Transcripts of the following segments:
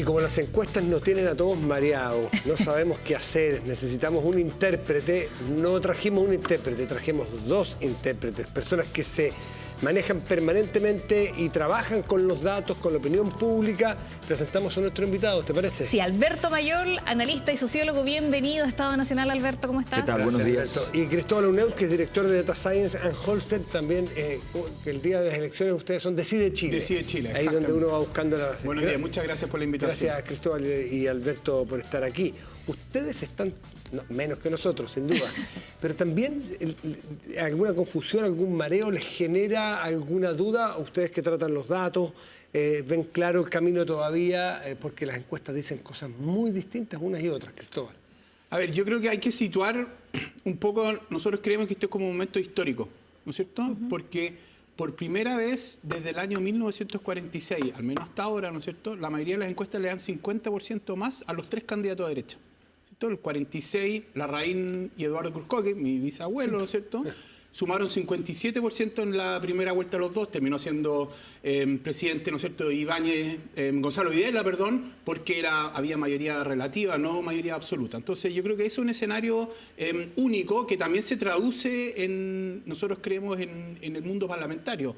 Y como las encuestas nos tienen a todos mareados, no sabemos qué hacer, necesitamos un intérprete, no trajimos un intérprete, trajimos dos intérpretes, personas que se manejan permanentemente y trabajan con los datos, con la opinión pública. Presentamos a nuestro invitado, ¿te parece? Sí, Alberto Mayol, analista y sociólogo, bienvenido a Estado Nacional. Alberto, ¿cómo estás? ¿Qué tal? Gracias, Buenos días. Alberto. Y Cristóbal Uneu, que es director de Data Science and Holster, también que el día de las elecciones ustedes son Decide Chile. Decide Chile, ahí donde uno va buscando la... Buenos días, muchas gracias por la invitación. Gracias, Cristóbal y Alberto, por estar aquí. Ustedes están, no, menos que nosotros, sin duda, pero también alguna confusión, algún mareo les genera alguna duda. Ustedes que tratan los datos, ven claro el camino todavía, porque las encuestas dicen cosas muy distintas unas y otras, Cristóbal. A ver, yo creo que hay que situar un poco, nosotros creemos que esto es como un momento histórico, ¿no es cierto? Porque por primera vez desde el año 1946, al menos hasta ahora, ¿no es cierto?, la mayoría de las encuestas le dan 50% más a los tres candidatos de derecha. El 46, Larraín y Eduardo Cruzcoque, mi bisabuelo, ¿no es cierto?, sumaron 57% en la primera vuelta los dos, terminó siendo presidente, ¿no es cierto?, Ibáñez, Gonzalo Videla, perdón, porque había mayoría relativa, no mayoría absoluta. Entonces yo creo que es un escenario único que también se traduce nosotros creemos en el mundo parlamentario.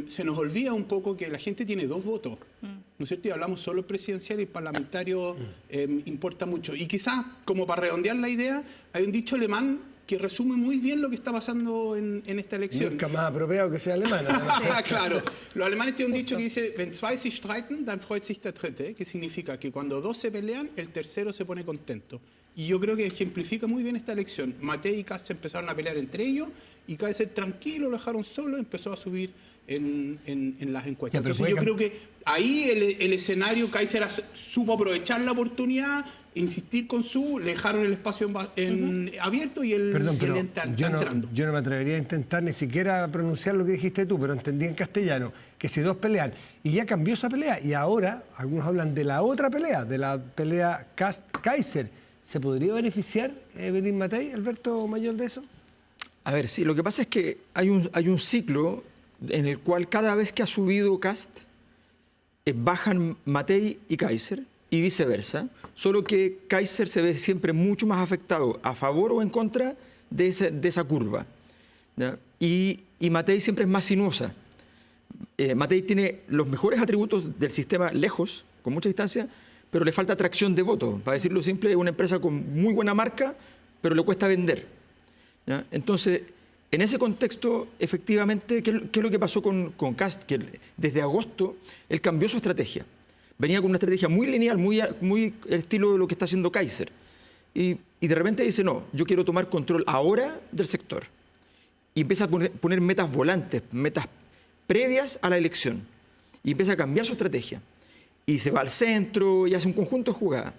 Se nos olvida un poco que la gente tiene dos votos, ¿no es cierto? Y hablamos solo el presidencial y el parlamentario importa mucho. Y quizás, como para redondear la idea, hay un dicho alemán que resume muy bien lo que está pasando en esta elección. Nunca más apropiado que sea alemana. Claro. Los alemanes tienen un dicho que dice, wenn zwei sich streiten, dann freut sich der dritte, que significa que cuando dos se pelean, el tercero se pone contento. Y yo creo que ejemplifica muy bien esta elección. Matei y Kast empezaron a pelear entre ellos y Kaiser tranquilo, lo dejaron solo, empezó a subir en las encuestas. Entonces yo creo que ahí el escenario, Kaiser supo aprovechar la oportunidad, insistir con le dejaron el espacio abierto y él entrando. Yo no me atrevería a intentar ni siquiera pronunciar lo que dijiste tú, pero entendí en castellano que si dos pelean, y ya cambió esa pelea, y ahora algunos hablan de la otra pelea, de la pelea Kast-Kaiser. ¿Se podría beneficiar Evelyn Matei, Alberto Mayol, de eso? A ver, sí, lo que pasa es que hay un ciclo en el cual cada vez que ha subido Kast, bajan Matei y Kaiser, y viceversa, solo que Kaiser se ve siempre mucho más afectado a favor o en contra de esa curva, ¿ya? Y Matei siempre es más sinuosa. Matei tiene los mejores atributos del sistema lejos, con mucha distancia, pero le falta atracción de votos. Para decirlo simple, es una empresa con muy buena marca, pero le cuesta vender, ¿ya? Entonces, en ese contexto, efectivamente, ¿qué es lo que pasó con Kast? Que desde agosto él cambió su estrategia. Venía con una estrategia muy lineal, muy el estilo de lo que está haciendo Kaiser. Y de repente dice, no, yo quiero tomar control ahora del sector. Y empieza a poner metas volantes, metas previas a la elección. Y empieza a cambiar su estrategia. Y se va al centro y hace un conjunto de jugadas.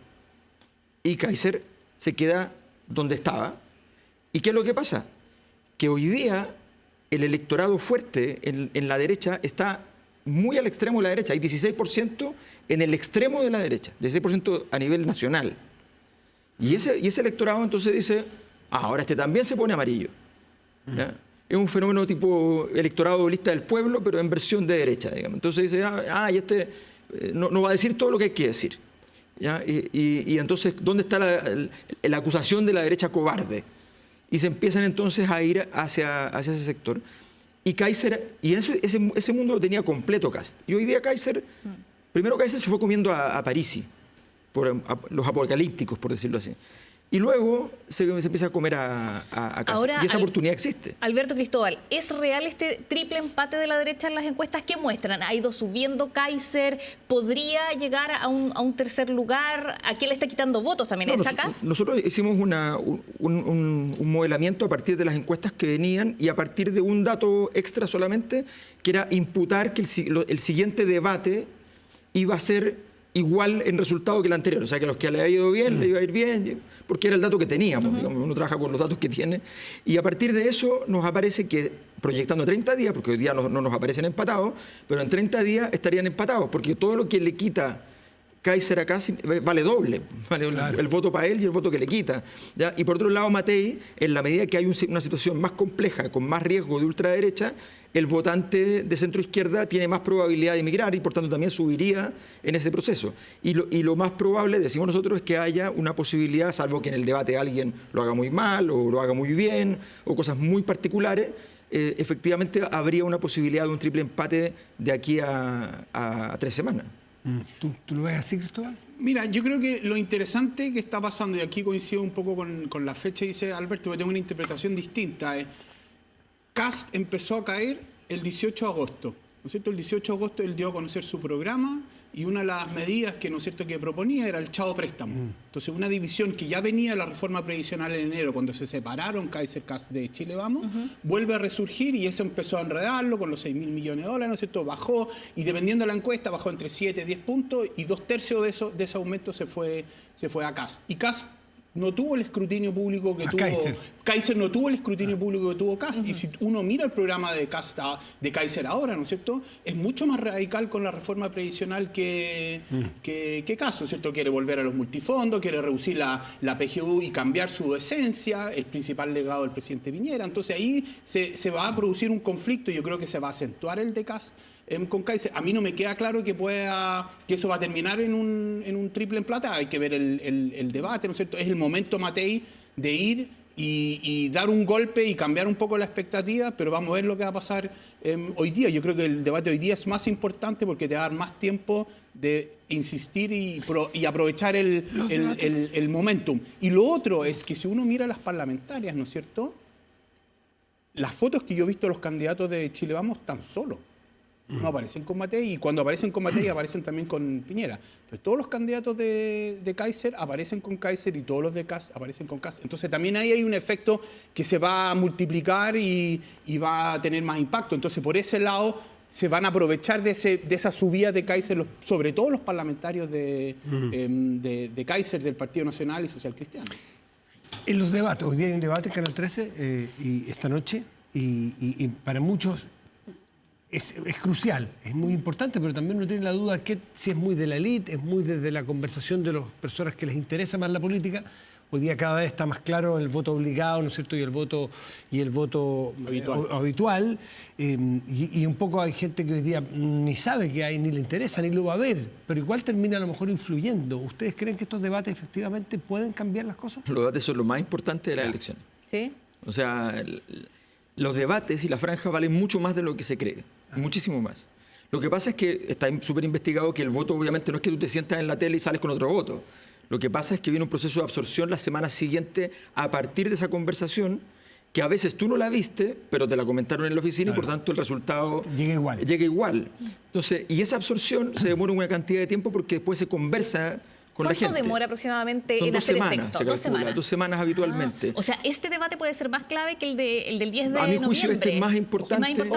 Y Kaiser se queda donde estaba. ¿Y qué es lo que pasa? Que hoy día el electorado fuerte en la derecha está muy al extremo de la derecha. Hay 16% en el extremo de la derecha, 16% a nivel nacional. Y ese electorado entonces dice, ahora este también se pone amarillo, ¿ya? Es un fenómeno tipo electorado lista del pueblo, pero en versión de derecha, digamos. Entonces dice, y este no va a decir todo lo que hay que decir, ¿ya? Y entonces, ¿dónde está la acusación de la derecha cobarde? Y se empiezan entonces a ir hacia ese sector. Y Kaiser, y ese mundo lo tenía completo Kast. Y hoy día primero Kaiser se fue comiendo a Parisi, los apocalípticos, por decirlo así. Y luego se empieza a comer a Kast. Ahora, y esa oportunidad existe. Alberto Cristóbal, ¿es real este triple empate de la derecha en las encuestas? ¿Qué muestran? ¿Ha ido subiendo Kaiser? ¿Podría llegar a un tercer lugar? ¿A quién le está quitando votos también? ¿Es a Kast? Nosotros hicimos un modelamiento a partir de las encuestas que venían y a partir de un dato extra solamente, que era imputar que el siguiente debate iba a ser igual en resultado que el anterior. O sea, que a los que le ha ido bien, le iba a ir bien, porque era el dato que teníamos. Digamos, uno trabaja con los datos que tiene. Y a partir de eso nos aparece que, proyectando 30 días, porque hoy día no nos aparecen empatados, pero en 30 días estarían empatados, porque todo lo que le quita Kaiser acá vale doble, vale el voto para él y el voto que le quita, ¿ya? Y por otro lado, Matei, en la medida que hay una situación más compleja, con más riesgo de ultraderecha, el votante de centro-izquierda tiene más probabilidad de emigrar y por tanto también subiría en ese proceso. Y lo más probable, decimos nosotros, es que haya una posibilidad, salvo que en el debate alguien lo haga muy mal o lo haga muy bien o cosas muy particulares, efectivamente habría una posibilidad de un triple empate de aquí a 3 semanas. ¿Tú lo ves así, Cristóbal? Mira, yo creo que lo interesante que está pasando, y aquí coincido un poco con la fecha, dice Alberto, que tengo una interpretación distinta, es Kast empezó a caer el 18 de agosto, ¿no es cierto? El 18 de agosto él dio a conocer su programa y una de las medidas que, ¿no es cierto?, que proponía era el chao préstamo. Entonces, una división que ya venía de la reforma previsional en enero, cuando se separaron Kaiser Kast de Chile Vamos, vuelve a resurgir y eso empezó a enredarlo con los 6.000 millones de dólares, ¿no es cierto? Bajó y dependiendo de la encuesta, bajó entre 7 y 10 puntos y 2/3 de ese aumento se fue a Kast. Y Kast no tuvo el escrutinio público que tuvo Kaiser no tuvo el escrutinio público que tuvo Kast. Y si uno mira el programa de Kaiser ahora, ¿no es cierto?, es mucho más radical con la reforma previsional que Kast, ¿no es cierto? Quiere volver a los multifondos, quiere reducir la PGU y cambiar su esencia, el principal legado del presidente Piñera. Entonces ahí se va a producir un conflicto y yo creo que se va a acentuar el de Kast con Kaiser. A mí no me queda claro que eso va a terminar en un triple empate. Hay que ver el debate, ¿no es cierto? Es el momento, Matei, de ir y dar un golpe y cambiar un poco la expectativa, pero vamos a ver lo que va a pasar hoy día. Yo creo que el debate hoy día es más importante porque te va a dar más tiempo de insistir y aprovechar el momentum. Y lo otro es que si uno mira las parlamentarias, ¿no es cierto?, las fotos que yo he visto de los candidatos de Chile Vamos están solos. No aparecen con Matei y cuando aparecen con Matei aparecen también con Piñera. Pero todos los candidatos de Kaiser aparecen con Kaiser y todos los de Kast aparecen con Kast. Entonces también ahí hay un efecto que se va a multiplicar y va a tener más impacto. Entonces por ese lado se van a aprovechar de esa subida de Kaiser, sobre todo los parlamentarios de Kaiser, del Partido Nacional y Social Cristiano. En los debates, hoy día hay un debate en Canal 13 y esta noche y para muchos es crucial, es muy importante, pero también uno tiene la duda que si es muy de la élite, es muy desde la conversación de las personas que les interesa más la política. Hoy día cada vez está más claro el voto obligado, ¿no es cierto?, y el voto habitual. Y un poco hay gente que hoy día ni sabe que hay, ni le interesa, ni lo va a ver, pero igual termina a lo mejor influyendo. ¿Ustedes creen que estos debates efectivamente pueden cambiar las cosas? Los debates son lo más importante de las elecciones. ¿Sí? O sea, los debates y la franja valen mucho más de lo que se cree, muchísimo más. Lo que pasa es que está súper investigado que el voto obviamente no es que tú te sientas en la tele y sales con otro voto. Lo que pasa es que viene un proceso de absorción la semana siguiente a partir de esa conversación que a veces tú no la viste, pero te la comentaron en la oficina, claro, y por tanto el resultado llega igual. Entonces, y esa absorción se demora una cantidad de tiempo porque después se conversa con la gente. ¿Cuánto demora aproximadamente en hacer semanas, efecto? se calcula, 2 semanas habitualmente. O sea, este debate puede ser más clave que el del 10 de noviembre. A mi juicio noviembre. este es más importante, que el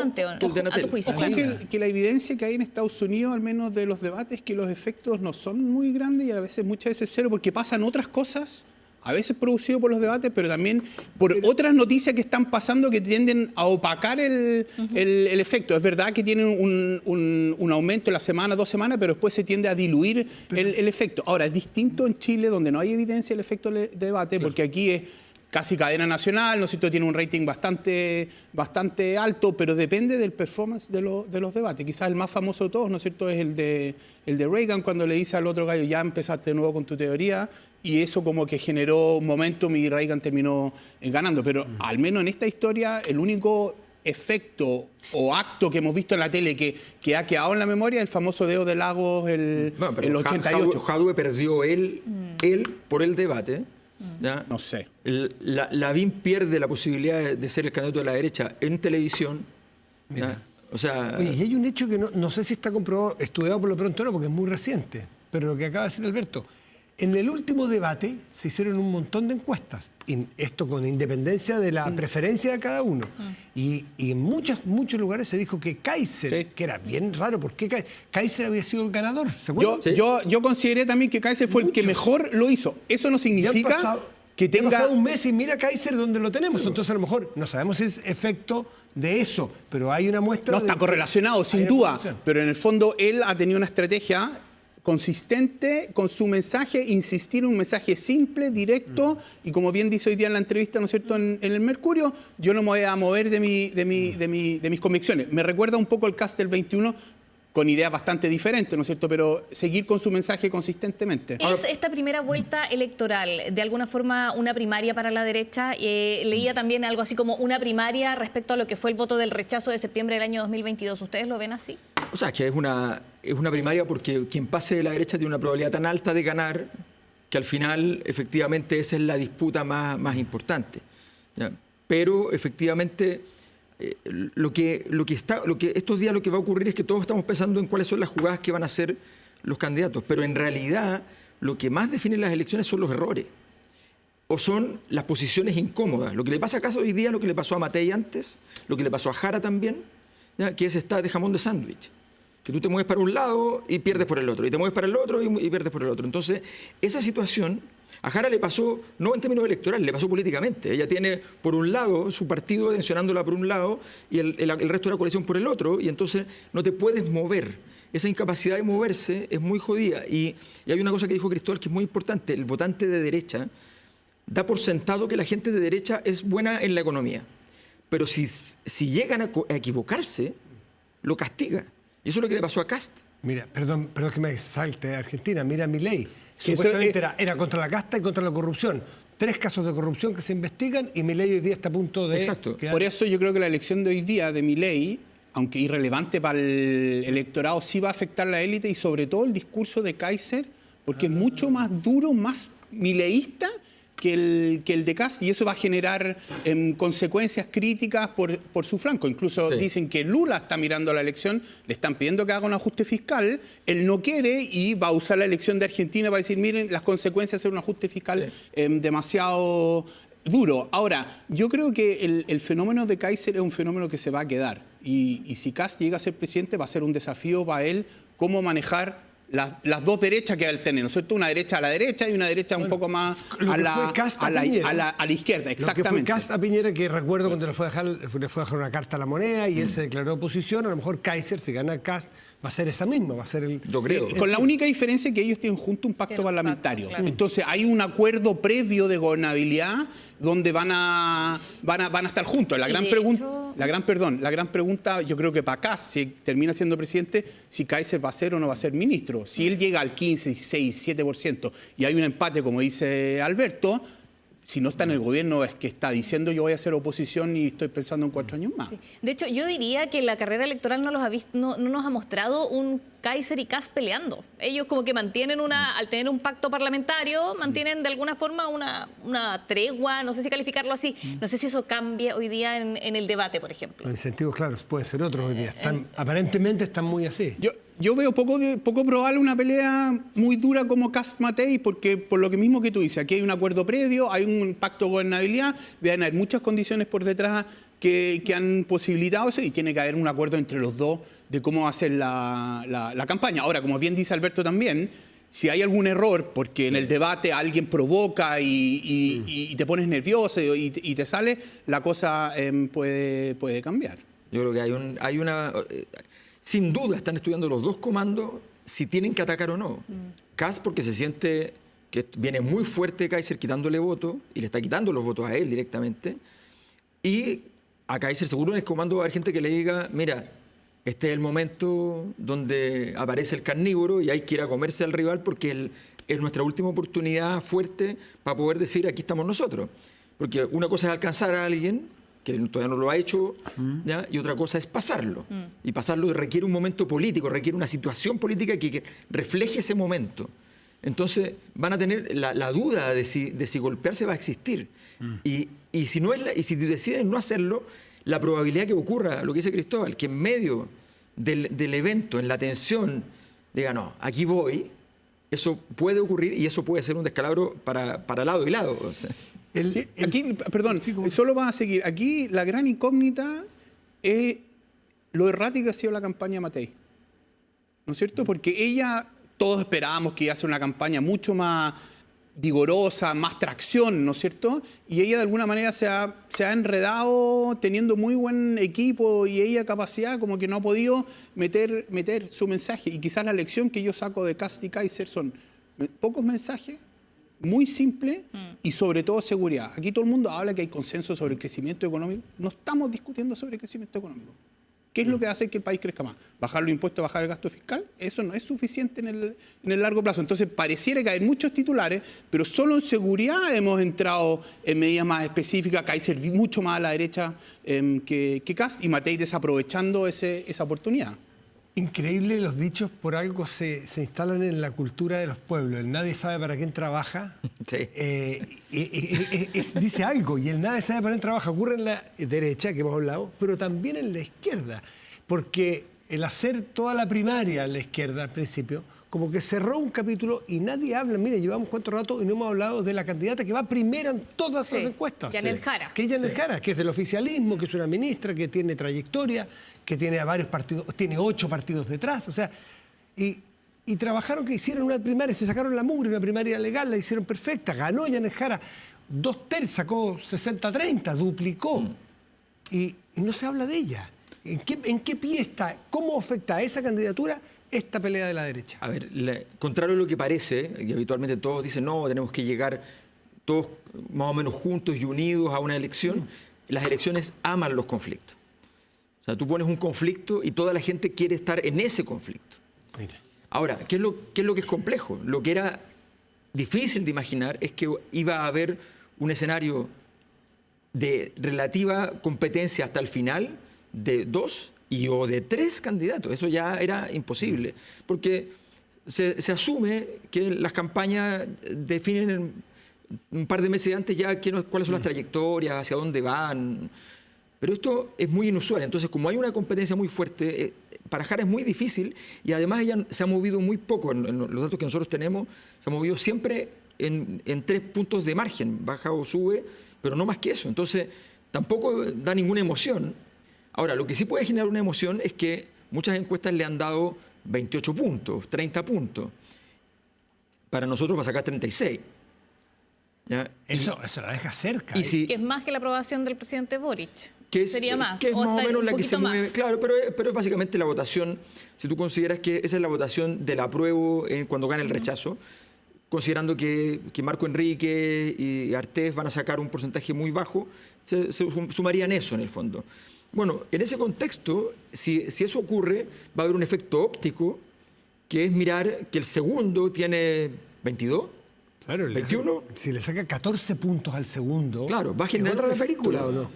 de Anatel. Ojo que la evidencia que hay en Estados Unidos, al menos de los debates, que los efectos no son muy grandes y muchas veces cero, porque pasan otras cosas, a veces producido por los debates, pero también por otras noticias que están pasando que tienden a opacar el efecto. Es verdad que tienen un aumento en la semana, 2 semanas, pero después se tiende a diluir el efecto. Ahora, es distinto en Chile, donde no hay evidencia del efecto de debate, porque aquí es casi cadena nacional, ¿no es cierto?, tiene un rating bastante alto, pero depende del performance de los debates. Quizás el más famoso de todos, ¿no es cierto?, es el de Reagan, cuando le dice al otro gallo, ya empezaste de nuevo con tu teoría, y eso como que generó un momentum y Reagan terminó ganando. Pero al menos en esta historia, el único efecto o acto que hemos visto en la tele que ha quedado en la memoria es el famoso dedo de Lagos, el 88. Jadwe perdió él por el debate. ¿Ya? No sé. Lavín pierde la posibilidad de ser el candidato de la derecha en televisión. O sea, oye, y hay un hecho que no sé si está comprobado, estudiado por lo pronto no, porque es muy reciente, pero lo que acaba de decir Alberto, en el último debate se hicieron un montón de encuestas, esto con independencia de la preferencia de cada uno. Y en muchos lugares se dijo que Kaiser, que era bien raro, porque Kaiser había sido el ganador. ¿Se acuerdan? Yo consideré también que Kaiser fue el que mejor lo hizo. Eso no significa que tenga... Ha pasado un mes y mira Kaiser donde lo tenemos. Entonces a lo mejor no sabemos si es efecto de eso, pero hay una muestra... No, está correlacionado, sin duda. Pero en el fondo él ha tenido una estrategia consistente con su mensaje, insistir en un mensaje simple, directo, y como bien dice hoy día en la entrevista, ¿no es cierto?, en el Mercurio, yo no me voy a mover de mis convicciones. Me recuerda un poco el cast del 21, con ideas bastante diferentes, ¿no es cierto?, pero seguir con su mensaje consistentemente. ¿Es esta primera vuelta electoral de alguna forma una primaria para la derecha? Leía también algo así como una primaria respecto a lo que fue el voto del rechazo de septiembre del año 2022. ¿Ustedes lo ven así? O sea, que es una primaria porque quien pase de la derecha tiene una probabilidad tan alta de ganar que al final, efectivamente, esa es la disputa más importante, ¿ya? Pero, efectivamente, lo que estos días lo que va a ocurrir es que todos estamos pensando en cuáles son las jugadas que van a hacer los candidatos, pero en realidad lo que más define las elecciones son los errores o son las posiciones incómodas. Lo que le pasa a Kast hoy día, lo que le pasó a Matei antes, lo que le pasó a Jara también, ¿ya? Que es esta de jamón de sándwich, que tú te mueves para un lado y pierdes por el otro, y te mueves para el otro y pierdes por el otro. Entonces, esa situación a Jara le pasó, no en términos electorales, le pasó políticamente. Ella tiene, por un lado, su partido tensionándola por un lado y el resto de la coalición por el otro, y entonces no te puedes mover. Esa incapacidad de moverse es muy jodida. Y hay una cosa que dijo Cristóbal que es muy importante. El votante de derecha da por sentado que la gente de derecha es buena en la economía. Pero si llegan a equivocarse, lo castiga. Y eso es lo que le pasó a Kast. Mira, perdón que me salte Argentina, mira Milei. Que Supuestamente era contra la casta y contra la corrupción. 3 casos de corrupción que se investigan y Milei hoy día está a punto de... Exacto. Por eso yo creo que la elección de hoy día de Milei, aunque irrelevante para el electorado, sí va a afectar a la élite y sobre todo el discurso de Kaiser, porque es mucho más duro, más mileísta que el de Kast, y eso va a generar consecuencias críticas por su flanco. Incluso dicen que Lula está mirando la elección, le están pidiendo que haga un ajuste fiscal, él no quiere y va a usar la elección de Argentina para decir, miren, las consecuencias de hacer un ajuste fiscal demasiado duro. Ahora, yo creo que el fenómeno de Kaiser es un fenómeno que se va a quedar, y si Kast llega a ser presidente va a ser un desafío para él cómo manejar las dos derechas que él tiene, ¿no es cierto? Una derecha a la derecha y una derecha un poco más a la izquierda, exactamente. Lo que fue Kast a Piñera, que recuerdo cuando le fue a dejar una carta a la moneda y él se declaró oposición, a lo mejor Kaiser, si gana Kast, va a ser esa misma, va a ser el... Yo creo. Con la única diferencia que ellos tienen junto un pacto parlamentario. Claro. Entonces hay un acuerdo previo de gobernabilidad donde van a estar juntos. La gran pregunta, yo creo que para Kast, si termina siendo presidente, si Kaiser va a ser o no va a ser ministro. Si él llega al 15, 16, 7% y hay un empate, como dice Alberto, si no está en el gobierno es que está diciendo yo voy a hacer oposición y estoy pensando en 4 años más. Sí. De hecho, yo diría que la carrera electoral no nos ha mostrado un Kaiser y Kast peleando. Ellos como que mantienen al tener un pacto parlamentario, mantienen de alguna forma una tregua, no sé si calificarlo así. No sé si eso cambia hoy día en el debate, por ejemplo. Los incentivos, claro, pueden ser otros hoy día. Aparentemente están muy así. Yo veo poco probable una pelea muy dura como Kast-Matei, porque por lo que mismo que tú dices, aquí hay un acuerdo previo, hay un pacto de gobernabilidad, deben haber muchas condiciones por detrás que han posibilitado eso y tiene que haber un acuerdo entre los dos de cómo va a ser la campaña. Ahora, como bien dice Alberto también, si hay algún error, porque en el debate alguien provoca y te pones nervioso y te sale, la cosa puede cambiar. Yo creo que hay una... Sin duda están estudiando los dos comandos si tienen que atacar o no. Kast porque se siente que viene muy fuerte Kaiser quitándole votos y le está quitando los votos a él directamente. Y a Kaiser seguro en el comando va a haber gente que le diga, mira, este es el momento donde aparece el carnívoro y hay que ir a comerse al rival porque es nuestra última oportunidad fuerte para poder decir aquí estamos nosotros. Porque una cosa es alcanzar a alguien que todavía no lo ha hecho, ¿ya? Y otra cosa es pasarlo. Y pasarlo requiere un momento político, requiere una situación política que refleje ese momento. Entonces van a tener la duda de si golpearse va a existir. Y si deciden no hacerlo, la probabilidad que ocurra, lo que dice Cristóbal, que en medio del evento, en la tensión, diga, no, aquí voy, eso puede ocurrir y eso puede ser un descalabro para lado y lado. O sea. Aquí, perdón, solo van a seguir. Aquí la gran incógnita es lo errática que ha sido la campaña Matei. ¿No es cierto? Porque todos esperábamos que iba a ser una campaña mucho más vigorosa, más tracción, ¿no es cierto? Y ella de alguna manera se ha enredado teniendo muy buen equipo y ella capacidad, como que no ha podido meter su mensaje. Y quizás la lección que yo saco de Kast y Kaiser son pocos mensajes, muy simple y sobre todo seguridad. Aquí todo el mundo habla que hay consenso sobre el crecimiento económico. No estamos discutiendo sobre el crecimiento económico. ¿Qué es lo que hace que el país crezca más? ¿Bajar los impuestos, bajar el gasto fiscal? Eso no es suficiente en el largo plazo. Entonces, pareciera que hay muchos titulares, pero solo en seguridad hemos entrado en medidas más específicas. Kaiser mucho más a la derecha que Kast y Matei desaprovechando esa oportunidad. Increíble, los dichos por algo se instalan en la cultura de los pueblos. El nadie sabe para quién trabaja. Sí. Dice algo, y el nadie sabe para quién trabaja ocurre en la derecha, que hemos hablado, pero también en la izquierda. Porque el hacer toda la primaria en la izquierda al principio, como que cerró un capítulo y nadie habla. Mire, llevamos cuánto rato y no hemos hablado de la candidata que va primera en todas las encuestas. Yanel Jara. Que es Yanel Jara, que es del oficialismo, que es una ministra, que tiene trayectoria, que tiene a varios partidos, tiene 8 partidos detrás, o sea, y trabajaron, que hicieron una primaria, se sacaron la mugre, una primaria legal, la hicieron perfecta, ganó Yanel Jara, 2/3, sacó 60-30, duplicó, y no se habla de ella. ¿En qué pie está? ¿Cómo afecta a esa candidatura esta pelea de la derecha? A ver, contrario a lo que parece, y habitualmente todos dicen, no, tenemos que llegar todos más o menos juntos y unidos a una elección, las elecciones aman los conflictos. O sea, tú pones un conflicto y toda la gente quiere estar en ese conflicto. Mira. Ahora, ¿qué es lo que es complejo? Lo que era difícil de imaginar es que iba a haber un escenario de relativa competencia hasta el final de 2 o de 3 candidatos. Eso ya era imposible, porque se asume que las campañas definen un par de meses antes ya cuáles son las trayectorias, hacia dónde van. Pero esto es muy inusual. Entonces, como hay una competencia muy fuerte, para Jara es muy difícil, y además ella se ha movido muy poco. En los datos que nosotros tenemos, se ha movido siempre en 3 puntos de margen, baja o sube, pero no más que eso. Entonces, tampoco da ninguna emoción. Ahora, lo que sí puede generar una emoción es que muchas encuestas le han dado 28 puntos, 30 puntos. Para nosotros va a sacar 36. ¿Ya? Eso la deja cerca. Y si, Que es más que la aprobación del presidente Boric. sería más. Que es más o menos la que se mueve. Más. Claro, pero es básicamente la votación, si tú consideras que esa es la votación del apruebo cuando gana el rechazo, considerando que Marco Enrique y Artés van a sacar un porcentaje muy bajo, se sumarían eso en el fondo. Bueno, en ese contexto, si eso ocurre, va a haber un efecto óptico, que es mirar que el segundo tiene 22. Claro, 21. Si le saca 14 puntos al segundo, claro, va a generar otra un película, ¿o no?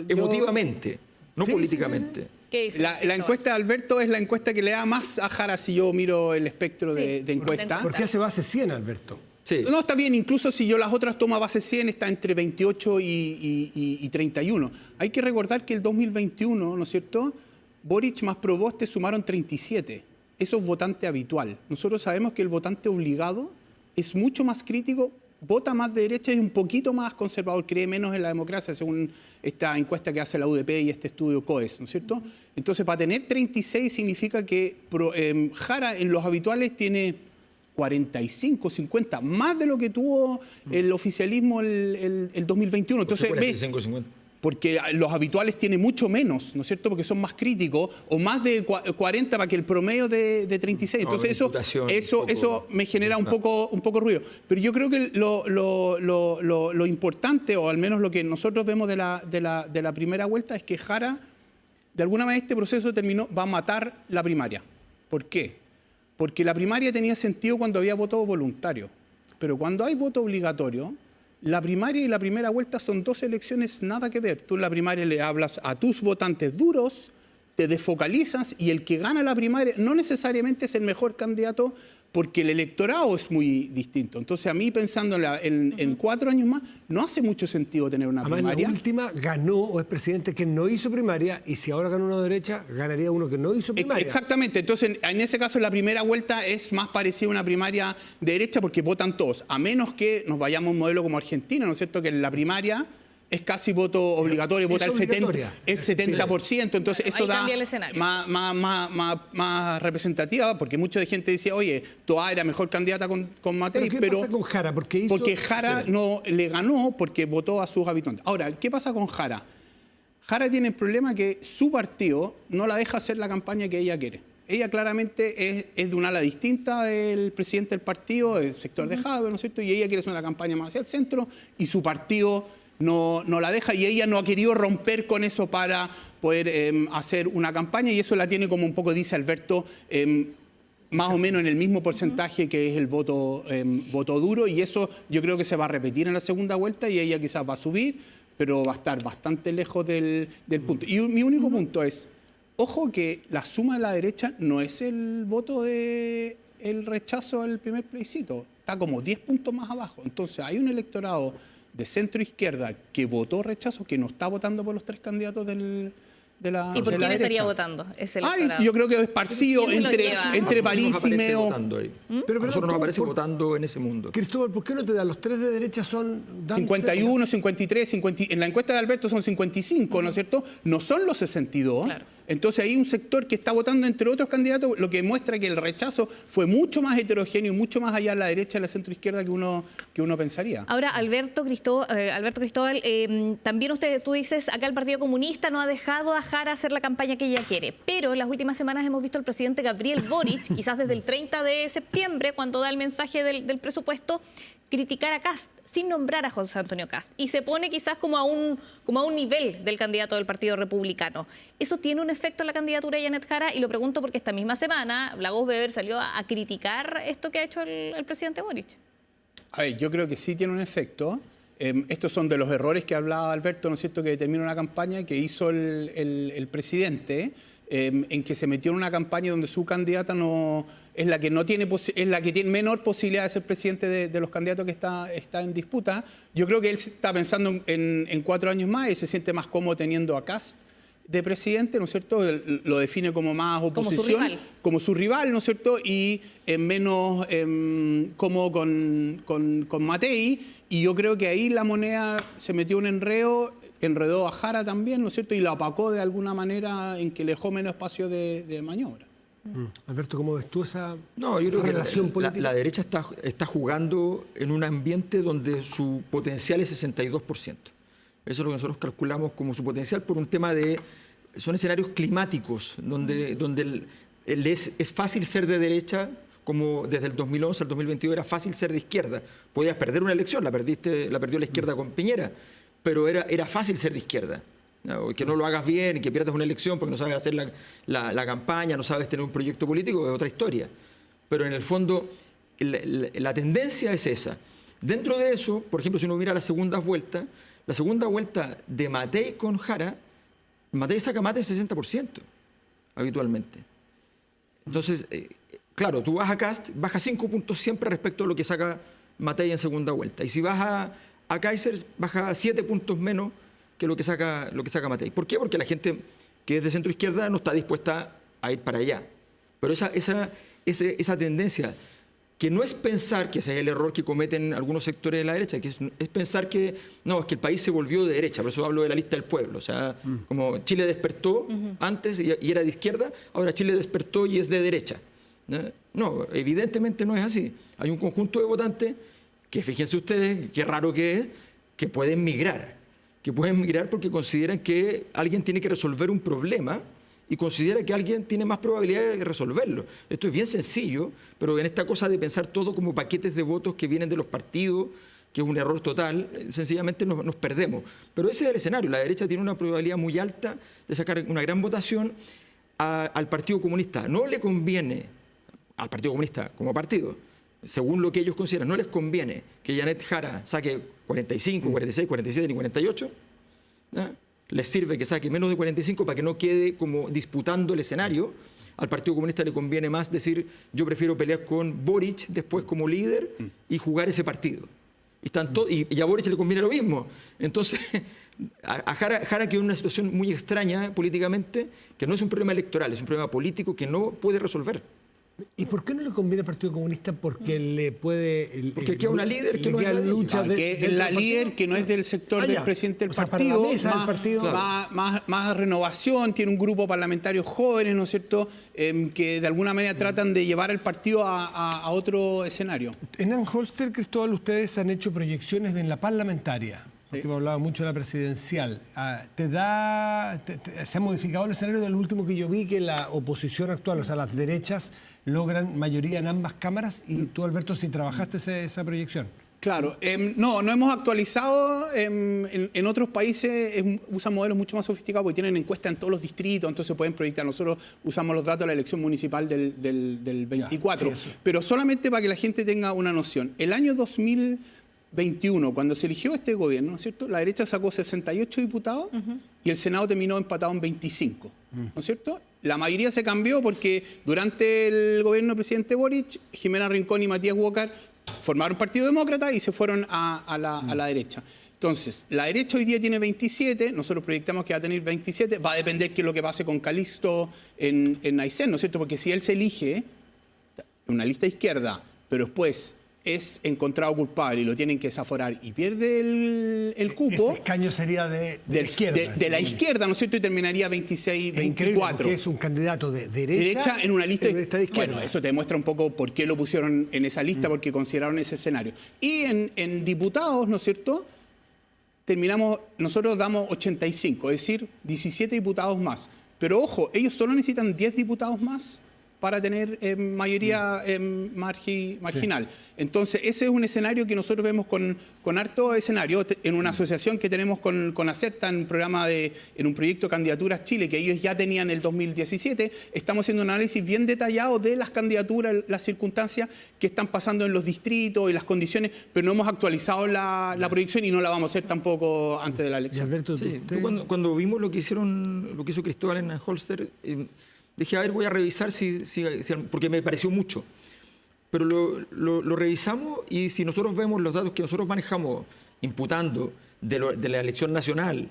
Emotivamente, no sí, políticamente. Sí. ¿Qué dice La encuesta de Alberto es la encuesta que le da más a Jara si yo miro el espectro de encuesta. ¿Por qué hace base 100, Alberto? Sí. No, está bien, incluso si yo las otras tomo a base 100, está entre 28 y 31. Hay que recordar que el 2021, ¿no es cierto?, Boric más Proboste sumaron 37. Eso es votante habitual. Nosotros sabemos que el votante obligado es mucho más crítico, vota más de derecha y un poquito más conservador, cree menos en la democracia, según esta encuesta que hace la UDP y este estudio COES, ¿no es cierto? Entonces, para tener 36 significa que Jara en los habituales tiene 45, 50, más de lo que tuvo el oficialismo el 2021. Entonces, 45, 50. Porque los habituales tienen mucho menos, ¿no es cierto? Porque son más críticos, o más de 40 para que el promedio de 36. Entonces eso me genera un poco ruido. Pero yo creo que lo importante, o al menos lo que nosotros vemos de la primera vuelta, es que Jara, de alguna manera este proceso va a matar la primaria. ¿Por qué? Porque la primaria tenía sentido cuando había voto voluntario. Pero cuando hay voto obligatorio, la primaria y la primera vuelta son 2 elecciones nada que ver. Tú en la primaria le hablas a tus votantes duros, te desfocalizas y el que gana la primaria no necesariamente es el mejor candidato porque el electorado es muy distinto. Entonces, a mí pensando en 4 años más, no hace mucho sentido tener una primaria. Además, la última ganó o es presidente que no hizo primaria, y si ahora gana uno de derecha, ganaría uno que no hizo primaria. Exactamente. Entonces, en ese caso, la primera vuelta es más parecida a una primaria de derecha porque votan todos, a menos que nos vayamos a un modelo como Argentina, ¿no es cierto?, que en la primaria es casi voto obligatorio, Es vota el obligatoria. 70%, entonces Bueno, eso ahí da cambia el escenario. más representativa, porque mucha gente decía, oye, Toá era mejor candidata con Matei, ¿Pero qué pasa con Jara? Porque Jara no le ganó porque votó a sus habitantes. Ahora, ¿qué pasa con Jara? Jara tiene el problema que su partido no la deja hacer la campaña que ella quiere. Ella claramente es de un ala distinta del presidente del partido, del sector de Jadwe, ¿no es cierto? Y ella quiere hacer una campaña más hacia el centro y su partido no la deja y ella no ha querido romper con eso para poder hacer una campaña y eso la tiene como un poco, dice Alberto, más o menos en el mismo porcentaje que es el voto duro y eso yo creo que se va a repetir en la segunda vuelta y ella quizás va a subir, pero va a estar bastante lejos del punto. Y mi único punto es, ojo que la suma de la derecha no es el voto del rechazo al primer plebiscito, está como 10 puntos más abajo. Entonces hay un electorado de centro-izquierda que votó rechazo, que no está votando por los tres candidatos de la ¿Y por quién derecha. estaría votando ese electorado? Yo creo que es esparcido ¿Quién se lo lleva? entre París y Meo. Pero, A nosotros nos aparece votando en ese mundo. Cristóbal, ¿por qué no te da? Los tres de derecha dan 51, 53, 50, en la encuesta de Alberto son 55, ¿no es cierto? No son los 62. Claro. Entonces hay un sector que está votando entre otros candidatos, lo que muestra que el rechazo fue mucho más heterogéneo y mucho más allá de la derecha y la centroizquierda que uno pensaría. Ahora, Alberto Cristóbal, también tú dices, acá el Partido Comunista no ha dejado a Jara hacer la campaña que ella quiere, pero en las últimas semanas hemos visto al presidente Gabriel Boric, quizás desde el 30 de septiembre, cuando da el mensaje del presupuesto, criticar a Kast sin nombrar a José Antonio Kast y se pone quizás como a un nivel del candidato del Partido Republicano. ¿Eso tiene un efecto en la candidatura de Janet Jara? Y lo pregunto porque esta misma semana Lagos Weber salió a criticar esto que ha hecho el presidente Boric. A ver, yo creo que sí tiene un efecto. Estos son de los errores que hablaba Alberto, ¿no es cierto?, que determina una campaña que hizo el presidente, en que se metió en una campaña donde su candidata es la que tiene menor posibilidad de ser presidente de los candidatos que está en disputa. Yo creo que él está pensando en 4 años más, él se siente más cómodo teniendo a Kast de presidente, ¿no es cierto? Él lo define como más oposición, como su rival, ¿no es cierto? Y menos cómodo con Matei. Y yo creo que ahí la moneda se metió un enredó a Jara también, ¿no es cierto? Y la opacó de alguna manera en que le dejó menos espacio de maniobra. Alberto, ¿cómo ves tú esa Yo creo que relación política? la derecha está jugando en un ambiente donde su potencial es 62%. Eso es lo que nosotros calculamos como su potencial por un tema son escenarios climáticos, donde es fácil ser de derecha, como desde el 2011 al 2022 era fácil ser de izquierda. Podías perder una elección, la perdió la izquierda con Piñera, pero era fácil ser de izquierda. ¿No? Que no lo hagas bien y que pierdas una elección porque no sabes hacer la campaña, no sabes tener un proyecto político, es otra historia. Pero en el fondo la tendencia es esa. Dentro de eso, por ejemplo, si uno mira la segunda vuelta de Matei con Jara, Matei saca más del 60% habitualmente. Entonces, claro, tú vas a Kast, baja 5 puntos siempre respecto a lo que saca Matei en segunda vuelta. Y si vas a Kaiser, baja 7 puntos menos que lo que saca Matei. ¿Por qué? Porque la gente que es de centro izquierda no está dispuesta a ir para allá. Pero esa tendencia, que no es pensar, que ese es el error que cometen algunos sectores de la derecha, que es pensar que no, es que el país se volvió de derecha, por eso hablo de la lista del pueblo. O sea, como Chile despertó antes y era de izquierda, ahora Chile despertó y es de derecha. No, evidentemente no es así. Hay un conjunto de votantes que, fíjense ustedes, qué raro que es, que pueden migrar porque consideran que alguien tiene que resolver un problema y considera que alguien tiene más probabilidad de resolverlo. Esto es bien sencillo, pero en esta cosa de pensar todo como paquetes de votos que vienen de los partidos, que es un error total, sencillamente nos perdemos. Pero ese es el escenario. La derecha tiene una probabilidad muy alta de sacar una gran votación al Partido Comunista. No le conviene al Partido Comunista como partido, según lo que ellos consideran, no les conviene que Janet Jara saque 45, 46, 47 ni 48. ¿No? Les sirve que saque menos de 45 para que no quede como disputando el escenario. Al Partido Comunista le conviene más decir, yo prefiero pelear con Boric después como líder y jugar ese partido. Y a Boric le conviene lo mismo. Entonces, a Jara quedó en una situación muy extraña políticamente, que no es un problema electoral, es un problema político que no puede resolver. ¿Y por qué no le conviene al Partido Comunista? Porque le puede... Porque queda una líder que no es queda la de ellos. lucha que es la líder que no es del sector del ya. presidente del O sea, para partido, la mesa del partido. más renovación, tiene un grupo parlamentario jóvenes, ¿no es cierto?, que de alguna manera tratan de llevar al partido a otro escenario. En Anholster, Cristóbal, ustedes han hecho proyecciones en la parlamentaria, porque hemos hablado mucho de la presidencial. ¿Se ha modificado el escenario del último que yo vi, que la oposición actual, o sea, las derechas, logran mayoría en ambas cámaras? Y tú, Alberto, si trabajaste esa proyección. Claro, no hemos actualizado. En otros países usan modelos mucho más sofisticados porque tienen encuestas en todos los distritos, entonces pueden proyectar. Nosotros usamos los datos de la elección municipal del 24, sí, pero solamente para que la gente tenga una noción. El año 2021, cuando se eligió este gobierno, ¿no es cierto?, la derecha sacó 68 diputados y el Senado terminó empatado en 25, ¿no es cierto? La mayoría se cambió porque durante el gobierno del presidente Boric, Jimena Rincón y Matías Walker formaron Partido Demócrata y se fueron a la derecha. Entonces, la derecha hoy día tiene 27, nosotros proyectamos que va a tener 27, va a depender qué es lo que pase con Calixto en Aysén, ¿no es cierto? Porque si él se elige una lista izquierda, pero después es encontrado culpable y lo tienen que desaforar y pierde el cupo... Ese escaño sería de la izquierda. De la izquierda, ¿no es cierto? Y terminaría 26, 24. Porque es un candidato de derecha en una lista de izquierda. Bueno, eso te demuestra un poco por qué lo pusieron en esa lista, porque consideraron ese escenario. Y en diputados, ¿no es cierto?, nosotros damos 85, es decir, 17 diputados más. Pero ojo, ellos solo necesitan 10 diputados más para tener mayoría marginal. Sí. Entonces, ese es un escenario que nosotros vemos con harto escenario en una asociación que tenemos con Acerta en un proyecto Candidaturas Chile, que ellos ya tenían en el 2017. Estamos haciendo un análisis bien detallado de las candidaturas, las circunstancias que están pasando en los distritos y las condiciones, pero no hemos actualizado la proyección y no la vamos a hacer tampoco antes de la elección. Y Alberto, sí, cuando vimos lo que hizo Cristóbal en Anholster, dije, a ver, voy a revisar porque me pareció mucho. Pero lo revisamos y si nosotros vemos los datos que nosotros manejamos imputando de la elección nacional,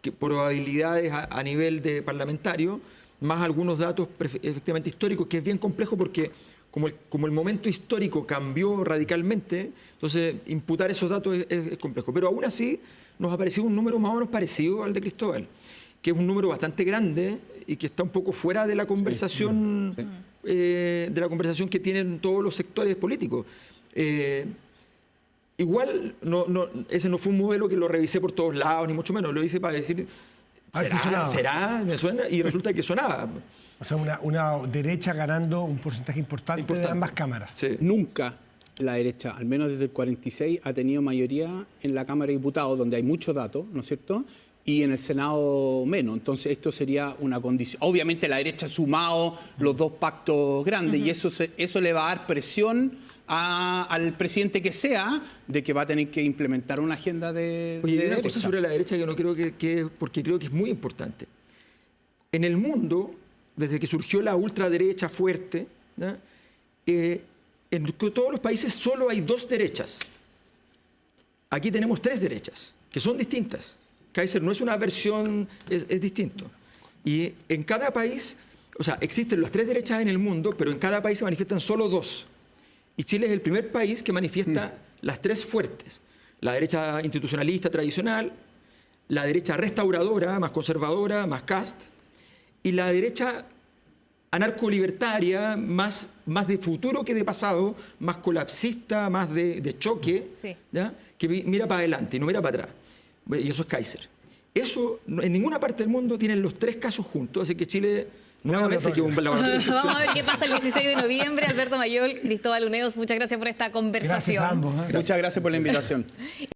que probabilidades a nivel de parlamentario, más algunos datos efectivamente históricos, que es bien complejo porque como el momento histórico cambió radicalmente, entonces imputar esos datos es complejo. Pero aún así nos ha parecido un número más o menos parecido al de Cristóbal, que es un número bastante grande y que está un poco fuera de la conversación, de la conversación que tienen todos los sectores políticos. Igual ese no fue un modelo que lo revisé por todos lados, ni mucho menos. Lo hice para decir, ¿será? Me suena, y resulta que sonaba. O sea, una derecha ganando un porcentaje importante de ambas cámaras. Sí. Nunca la derecha, al menos desde el 46, ha tenido mayoría en la Cámara de Diputados, donde hay muchos datos, ¿no es cierto?, y en el Senado menos. Entonces esto sería una condición. Obviamente la derecha ha sumado los dos pactos grandes y eso le va a dar presión al presidente que sea de que va a tener que implementar una agenda de Oye, derecha. Una cosa sobre la derecha que no creo porque creo que es muy importante. En el mundo, desde que surgió la ultraderecha fuerte, ¿no?, en todos los países solo hay dos derechas. Aquí tenemos tres derechas, que son distintas. Kaiser no es una versión, es distinto. Y en cada país, o sea, existen las tres derechas en el mundo, pero en cada país se manifiestan solo dos. Y Chile es el primer país que manifiesta las tres fuertes. La derecha institucionalista tradicional, la derecha restauradora, más conservadora, más cast, y la derecha anarcolibertaria, más de futuro que de pasado, más colapsista, más de choque, sí, ¿ya?, que mira para adelante y no mira para atrás. Y eso es Kaiser. Eso en ninguna parte del mundo tienen los tres casos juntos, así que Chile nuevamente quedó un laboratorio. Vamos a ver qué pasa el 16 de noviembre. Alberto Mayol, Cristóbal Uneos, muchas gracias por esta conversación. Gracias a ambos. Muchas gracias por la invitación.